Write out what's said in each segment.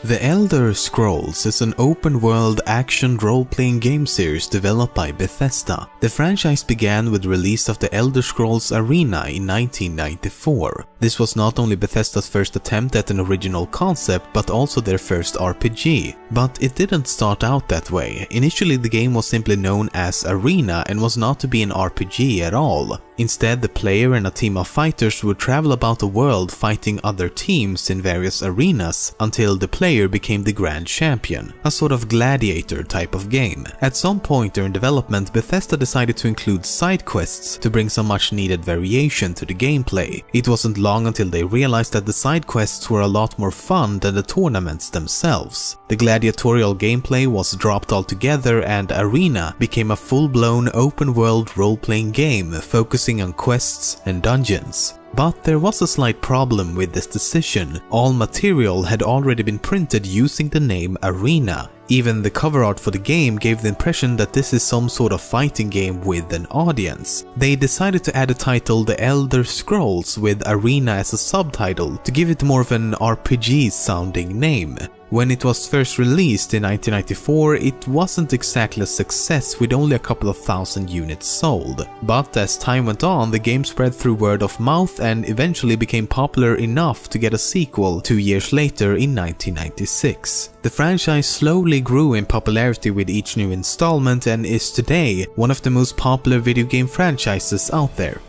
The Elder Scrolls is an open-world action role-playing game series developed by Bethesda. The franchise began with the release of the Elder Scrolls Arena in 1994. This was not only Bethesda's first attempt at an original concept, but also their first RPG. But it didn't start out that way. Initially, the game was simply known as Arena and was not to be an RPG at all. Instead, the player and a team of fighters would travel about the world fighting other teams in various arenas until the player became the grand champion, a sort of gladiator type of game. At some point during development, Bethesda decided to include side quests to bring some much needed variation to the gameplay. It wasn't long until they realized that the side quests were a lot more fun than the tournaments themselves. The gladiatorial gameplay was dropped altogether and Arena became a full-blown open-world role-playing game focusing on quests and dungeons. But there was a slight problem with this decision. All material had already been printed using the name Arena. Even the cover art for the game gave the impression that this is some sort of fighting game with an audience. They decided to add a title, The Elder Scrolls, with Arena as a subtitle to give it more of an RPG sounding name. When it was first released in 1994, it wasn't exactly a success with only a couple of thousand units sold. But as time went on, the game spread through word of mouth and eventually became popular enough to get a sequel 2 years later in 1996. The franchise slowly grew in popularity with each new installment and is today one of the most popular video game franchises out there.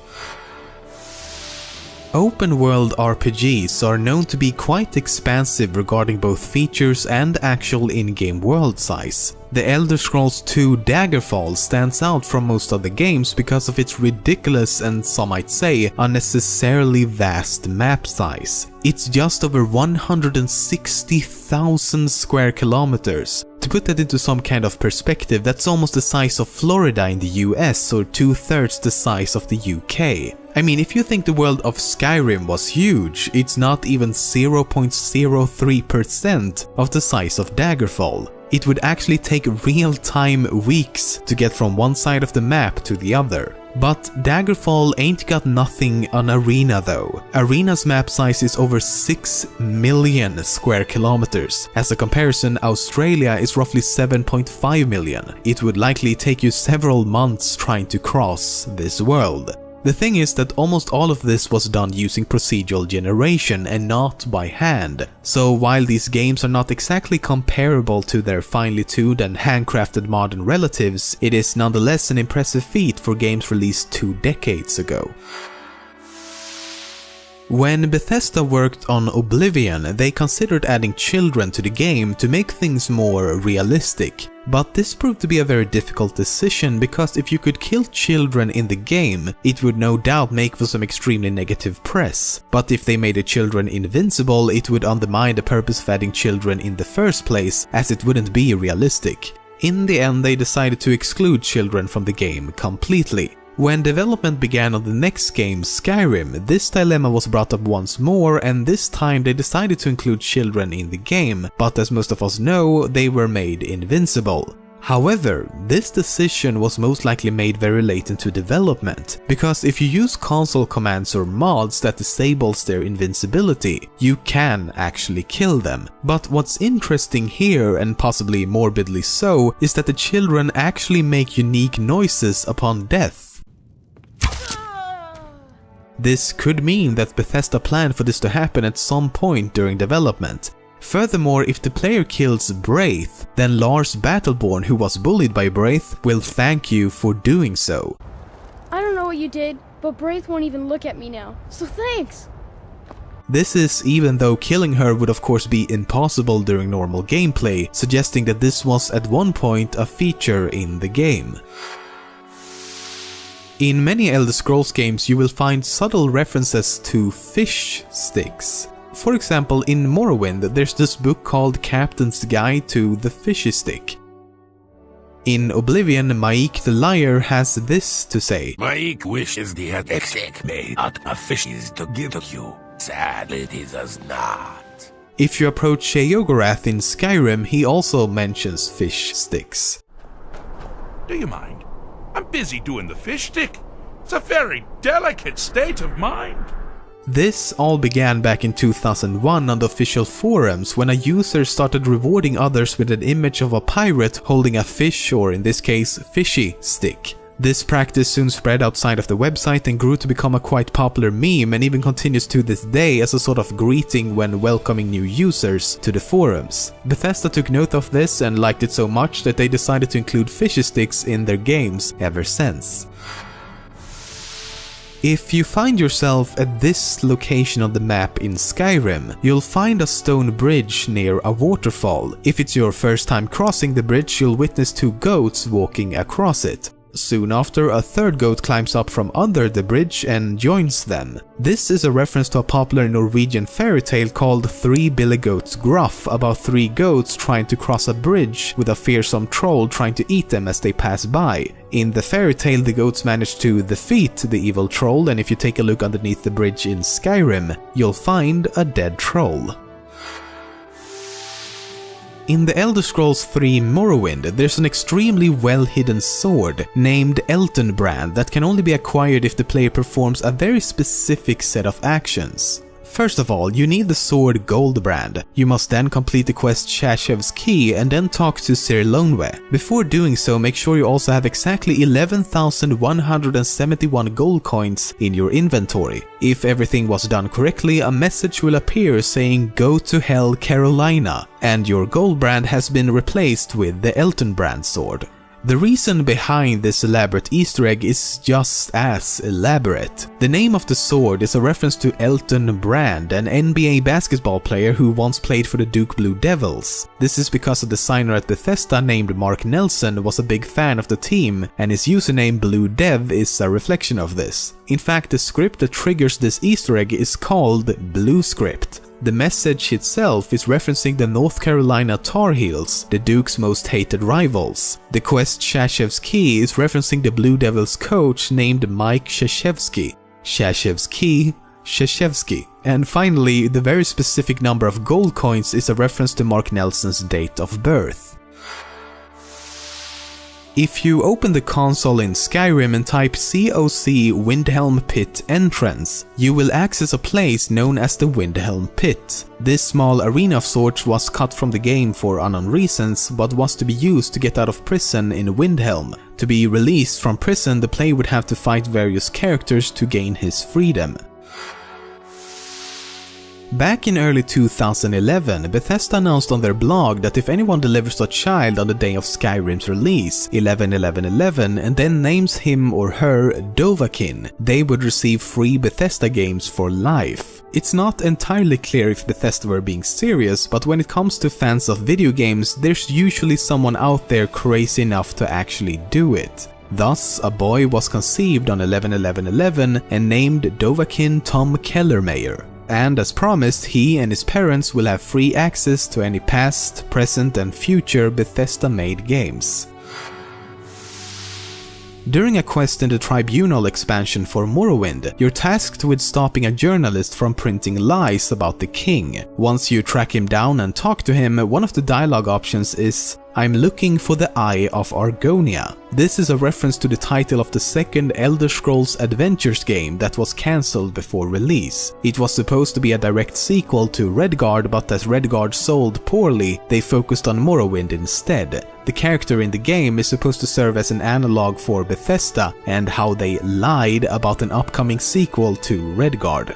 Open-world RPGs are known to be quite expansive regarding both features and actual in-game world size. The Elder Scrolls 2 Daggerfall stands out from most other games because of its ridiculous and, some might say, unnecessarily vast map size. It's just over 160,000 square kilometers. To put that into some kind of perspective, that's almost the size of Florida in the US or 2/3 the size of the UK. I mean, if you think the world of Skyrim was huge, it's not even 0.03% of the size of Daggerfall. It would actually take real-time weeks to get from one side of the map to the other. But Daggerfall ain't got nothing on Arena though. Arena's map size is over 6 million square kilometers. As a comparison, Australia is roughly 7.5 million. It would likely take you several months trying to cross this world. The thing is that almost all of this was done using procedural generation and not by hand. So while these games are not exactly comparable to their finely tuned and handcrafted modern relatives, it is nonetheless an impressive feat for games released 2 decades ago. When Bethesda worked on Oblivion, they considered adding children to the game to make things more realistic. But this proved to be a very difficult decision because if you could kill children in the game, it would no doubt make for some extremely negative press. But if they made the children invincible, it would undermine the purpose of adding children in the first place, as it wouldn't be realistic. In the end, they decided to exclude children from the game completely. When development began on the next game, Skyrim, this dilemma was brought up once more, and this time they decided to include children in the game, but as most of us know, they were made invincible. However, this decision was most likely made very late into development, because if you use console commands or mods that disables their invincibility, you can actually kill them. But what's interesting here, and possibly morbidly so, is that the children actually make unique noises upon death. This could mean that Bethesda planned for this to happen at some point during development. Furthermore, if the player kills Braith, then Lars Battleborn, who was bullied by Braith, will thank you for doing so. I don't know what you did, but Braith won't even look at me now, so thanks! This is even though killing her would of course be impossible during normal gameplay, suggesting that this was at one point a feature in the game. In many Elder Scrolls games you will find subtle references to fish sticks. For example, in Morrowind there's this book called Captain's Guide to the Fishy Stick. In Oblivion, Maik the Liar has this to say: Maik wishes the stick made out of fishes to give to you. Sadly, he does not. If you approach Sheogorath in Skyrim, he also mentions fish sticks. Do you mind? I'm busy doing the fish stick. It's a very delicate state of mind. This all began back in 2001 on the official forums when a user started rewarding others with an image of a pirate holding a fish, or in this case, fishy stick. This practice soon spread outside of the website and grew to become a quite popular meme, and even continues to this day as a sort of greeting when welcoming new users to the forums. Bethesda took note of this and liked it so much that they decided to include fishy sticks in their games ever since. If you find yourself at this location on the map in Skyrim, you'll find a stone bridge near a waterfall. If it's your first time crossing the bridge, you'll witness two goats walking across it. Soon after, a third goat climbs up from under the bridge and joins them. This is a reference to a popular Norwegian fairy tale called Three Billy Goats Gruff, about three goats trying to cross a bridge with a fearsome troll trying to eat them as they pass by. In the fairy tale, the goats manage to defeat the evil troll, and if you take a look underneath the bridge in Skyrim, you'll find a dead troll. In the Elder Scrolls 3 Morrowind, there's an extremely well-hidden sword named Eltenbrand that can only be acquired if the player performs a very specific set of actions. First of all, you need the sword Goldbrand. You must then complete the quest Shashev's Key and then talk to Sir Lonwe. Before doing so, make sure you also have exactly 11,171 gold coins in your inventory. If everything was done correctly, a message will appear saying "Go to Hell, Carolina," and your Goldbrand has been replaced with the Eltenbrand sword. The reason behind this elaborate Easter egg is just as elaborate. The name of the sword is a reference to Elton Brand, an NBA basketball player who once played for the Duke Blue Devils. This is because a designer at Bethesda named Mark Nelson was a big fan of the team, and his username Blue Dev is a reflection of this. In fact, the script that triggers this Easter egg is called Blue Script. The message itself is referencing the North Carolina Tar Heels, the Duke's most hated rivals. The quest Shashev's Key is referencing the Blue Devils coach named Mike Krzyzewski. Shashev's Key, Krzyzewski. And finally, the very specific number of gold coins is a reference to Mark Nelson's date of birth. If you open the console in Skyrim and type COC Windhelm Pit Entrance, you will access a place known as the Windhelm Pit. This small arena of sorts was cut from the game for unknown reasons, but was to be used to get out of prison in Windhelm. To be released from prison, the player would have to fight various characters to gain his freedom. Back in early 2011, Bethesda announced on their blog that if anyone delivers a child on the day of Skyrim's release, 11/11/11, and then names him or her Dovahkiin, they would receive free Bethesda games for life. It's not entirely clear if Bethesda were being serious, but when it comes to fans of video games, there's usually someone out there crazy enough to actually do it. Thus, a boy was conceived on 11/11/11 and named Dovahkiin Tom Kellermeyer. And as promised, he and his parents will have free access to any past, present and future Bethesda-made games. During a quest in the Tribunal expansion for Morrowind, you're tasked with stopping a journalist from printing lies about the king. Once you track him down and talk to him, one of the dialogue options is "I'm looking for the Eye of Argonia." This is a reference to the title of the second Elder Scrolls Adventures game that was cancelled before release. It was supposed to be a direct sequel to Redguard, but as Redguard sold poorly, they focused on Morrowind instead. The character in the game is supposed to serve as an analog for Bethesda and how they lied about an upcoming sequel to Redguard.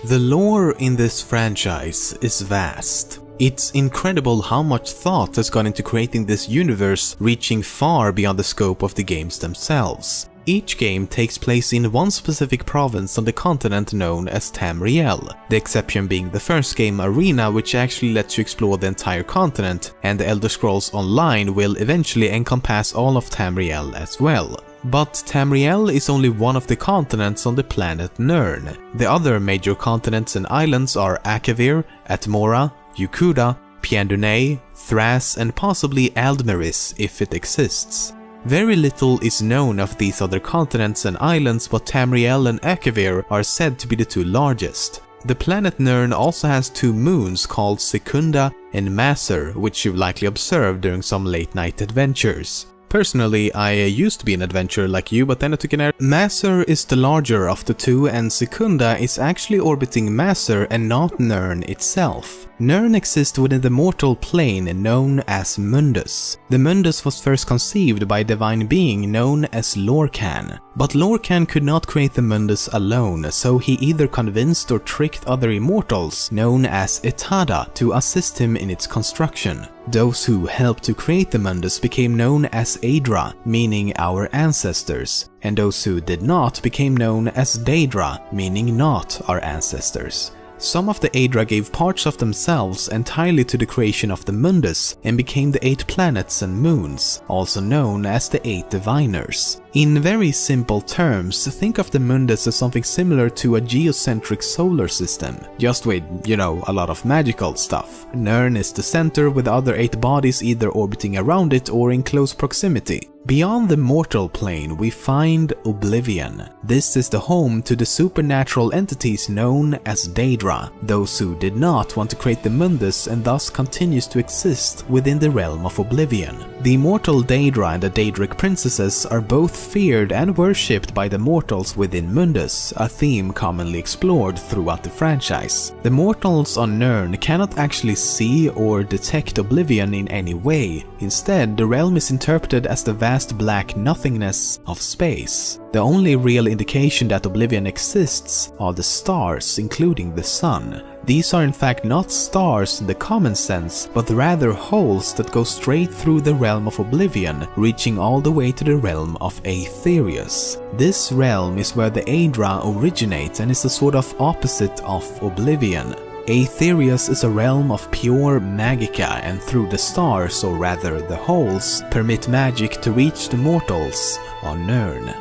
The lore in this franchise is vast. It's incredible how much thought has gone into creating this universe, reaching far beyond the scope of the games themselves. Each game takes place in one specific province on the continent known as Tamriel, the exception being the first game, Arena, which actually lets you explore the entire continent, and the Elder Scrolls Online will eventually encompass all of Tamriel as well. But Tamriel is only one of the continents on the planet Nirn. The other major continents and islands are Akavir, Atmora, Yukuda, Piandunay, Thras and possibly Aldmeris if it exists. Very little is known of these other continents and islands, but Tamriel and Akavir are said to be the two largest. The planet Nirn also has two moons called Secunda and Maser, which you've likely observed during some late night adventures. Personally, I used to be an adventurer like you, but then I took an air. Maser is the larger of the two, and Secunda is actually orbiting Maser and not Nirn itself. Nirn exists within the mortal plane known as Mundus. The Mundus was first conceived by a divine being known as Lorcan. But Lorcan could not create the Mundus alone, so he either convinced or tricked other immortals, known as Etada, to assist him in its construction. Those who helped to create the Mundus became known as Aedra, meaning our ancestors, and those who did not became known as Daedra, meaning not our ancestors. Some of the Aedra gave parts of themselves entirely to the creation of the Mundus and became the 8 planets and moons, also known as the 8 Diviners. In very simple terms, think of the Mundus as something similar to a geocentric solar system, just with, you know, a lot of magical stuff. Nirn is the center with the other 8 bodies either orbiting around it or in close proximity. Beyond the mortal plane, we find Oblivion. This is the home to the supernatural entities known as Daedra, those who did not want to create the Mundus and thus continues to exist within the realm of Oblivion. The immortal Daedra and the Daedric princesses are both feared and worshipped by the mortals within Mundus, a theme commonly explored throughout the franchise. The mortals on Nirn cannot actually see or detect Oblivion in any way. Instead, the realm is interpreted as the vast black nothingness of space. The only real indication that Oblivion exists are the stars, including the sun. These are in fact not stars in the common sense, but rather holes that go straight through the realm of Oblivion, reaching all the way to the realm of Aetherius. This realm is where the Aedra originate and is a sort of opposite of Oblivion. Aetherius is a realm of pure magica, and through the stars, or rather the holes, permit magic to reach the mortals on Nirn.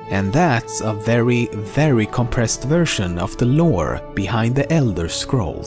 And that's a very compressed version of the lore behind the Elder Scrolls.